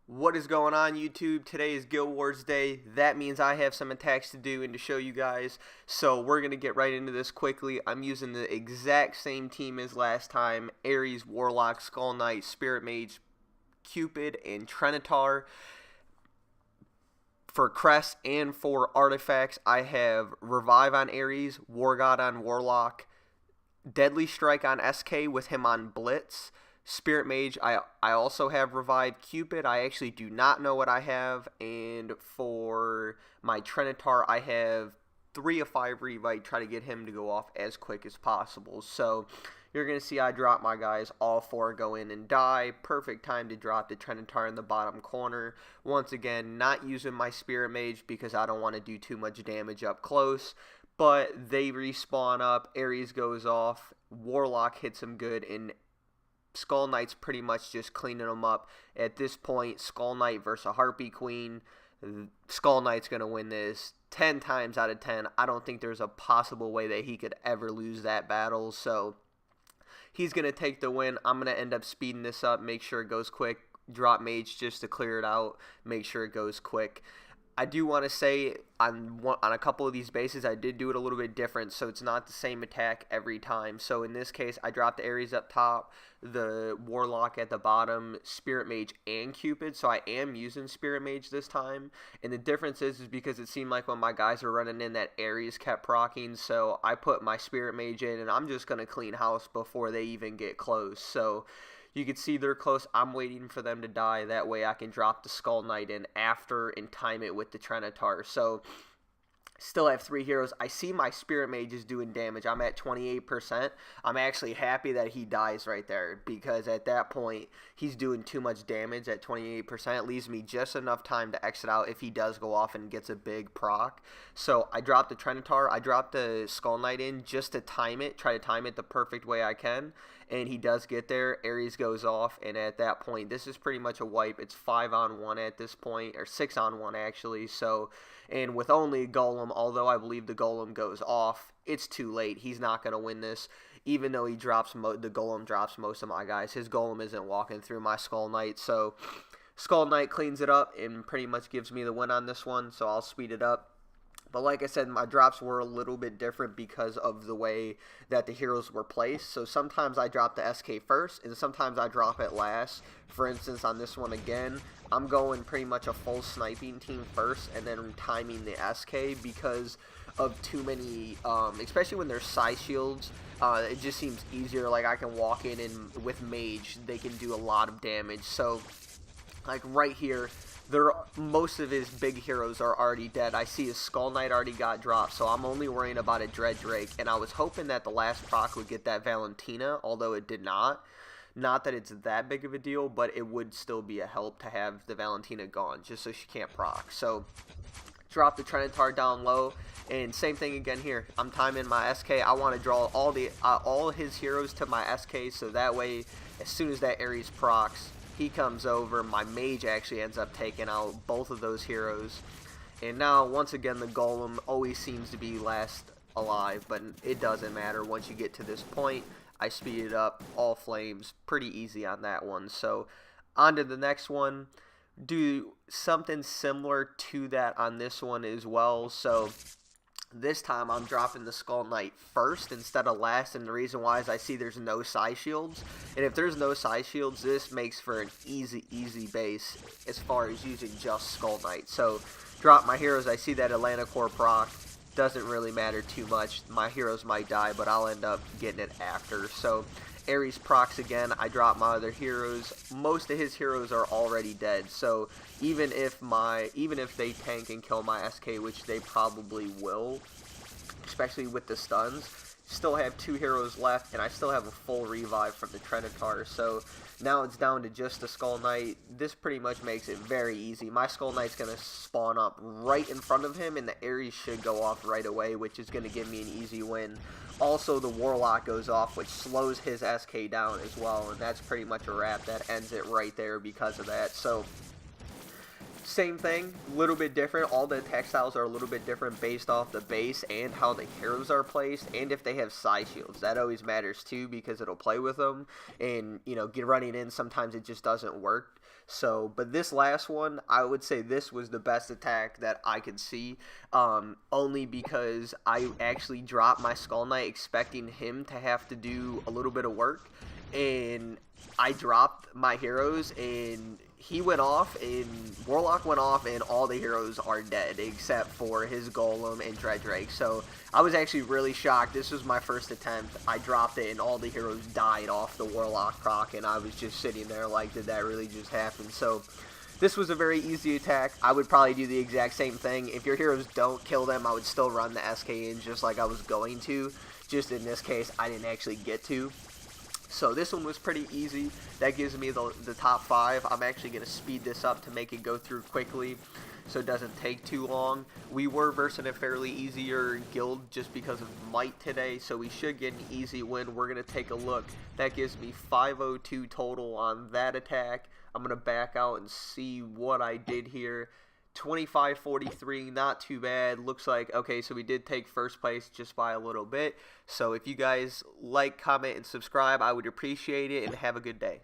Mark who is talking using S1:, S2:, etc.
S1: What is going on, YouTube? Today is Guild Wars Day. That means I have some attacks to do and to show you guys. So we're going to get right into this quickly. I'm using the exact same team as last time. Ares, Warlock, Skull Knight, Spirit Mage, Cupid, and Trinitar. For crests and for artifacts, I have Revive on Ares, War God on Warlock, Deadly Strike on SK with him on Blitz. Spirit Mage, I also have Revived. Cupid, I actually do not know what I have. And for my Trinitar, I have 3 of 5 Revive. Try to get him to go off as quick as possible. So you're going to see I drop my guys. All 4 go in and die. Perfect time to drop the Trinitar in the bottom corner. Once again, not using my Spirit Mage because I don't want to do too much damage up close. But they respawn up. Ares goes off. Warlock hits him good. And Skull Knight's pretty much just cleaning them up. At this point, Skull Knight versus a Harpy Queen. Skull Knight's going to win this 10 times out of 10. I don't think there's a possible way that he could ever lose that battle. So he's going to take the win. I'm going to end up speeding this up, make sure it goes quick. Drop Mage just to clear it out, make sure it goes quick. I do want to say on a couple of these bases, I did do it a little bit different, so it's not the same attack every time. So in this case, I dropped the Ares up top, the Warlock at the bottom, Spirit Mage, and Cupid. So I am using Spirit Mage this time. And the difference is because it seemed like when my guys were running in, that Ares kept proccing. So I put my Spirit Mage in, and I'm just going to clean house before they even get close. So you can see they're close. I'm waiting for them to die. That way I can drop the Skull Knight in after and time it with the Trinitar. So still have 3 heroes. I see my Spirit Mage is doing damage. I'm at 28%. I'm actually happy that he dies right there because at that point, he's doing too much damage at 28%. It leaves me just enough time to exit out if he does go off and gets a big proc. So I dropped the Trinitar. I dropped the Skull Knight in just to time it, try to time it the perfect way I can. And he does get there. Ares goes off, and at that point, this is pretty much a wipe. It's 5-on-1 at this point, or 6-on-1 actually. So, and with only Golem, although I believe the Golem goes off, it's too late. He's not going to win this, even though he drops the Golem drops most of my guys. His Golem isn't walking through my Skull Knight, so Skull Knight cleans it up and pretty much gives me the win on this one. So I'll speed it up. But like I said, my drops were a little bit different because of the way that the heroes were placed. So sometimes I drop the SK first, and sometimes I drop it last. For instance, on this one again, I'm going pretty much a full sniping team first, and then timing the SK because of too many, especially when there's side shields. It just seems easier. Like I can walk in and with Mage, they can do a lot of damage. So like right here, most of his big heroes are already dead. I see his Skull Knight already got dropped, so I'm only worrying about a Dread Drake. And I was hoping that the last proc would get that Valentina, although it did not. Not that it's that big of a deal, but it would still be a help to have the Valentina gone, just so she can't proc. So drop the Trinitar down low, and same thing again here. I'm timing my SK. I want to draw all his heroes to my SK, so that way, as soon as that Ares procs, he comes over. My Mage actually ends up taking out both of those heroes. And now, once again, the Golem always seems to be last alive, but it doesn't matter. Once you get to this point, I speed it up. All flames. Pretty easy on that one. So, on to the next one. Do something similar to that on this one as well. So this time I'm dropping the Skull Knight first instead of last, and the reason why is I see there's no side shields, and if there's no side shields, this makes for an easy base as far as using just Skull Knight. So drop my heroes. I see that Atlanta Core proc. Doesn't really matter too much. My heroes might die, but I'll end up getting it after. So Ares procs again. I drop my other heroes. Most of his heroes are already dead. So even if they tank and kill my SK, which they probably will, especially with the stuns, still have 2 heroes left, and I still have a full revive from the Trinitar. So now it's down to just the Skull Knight. This pretty much makes it very easy. My Skull Knight's going to spawn up right in front of him, and the Ares should go off right away, which is going to give me an easy win. Also, the Warlock goes off, which slows his SK down as well, and that's pretty much a wrap. That ends it right there because of that. So same thing, a little bit different. All the attack styles are a little bit different based off the base and how the heroes are placed, and if they have side shields. That always matters too because it'll play with them, and you know, running in sometimes it just doesn't work. So, but this last one, I would say this was the best attack that I could see, only because I actually dropped my Skull Knight expecting him to have to do a little bit of work, and I dropped my heroes, and he went off, and Warlock went off, and all the heroes are dead except for his Golem and Dreadrake. So I was actually really shocked. This was my first attempt. I dropped it, and all the heroes died off the Warlock proc, and I was just sitting there like, did that really just happen? So this was a very easy attack. I would probably do the exact same thing. If your heroes don't kill them, I would still run the SK in just like I was going to. Just in this case, I didn't actually get to. So this one was pretty easy. That gives me the top 5. I'm actually going to speed this up to make it go through quickly so it doesn't take too long. We were versing a fairly easier guild just because of Might today, so we should get an easy win. We're going to take a look. That gives me 502 total on that attack. I'm going to back out and see what I did here. 25-43, not too bad. Looks like, okay, so we did take first place just by a little bit. So if you guys like, comment, and subscribe, I would appreciate it, and have a good day.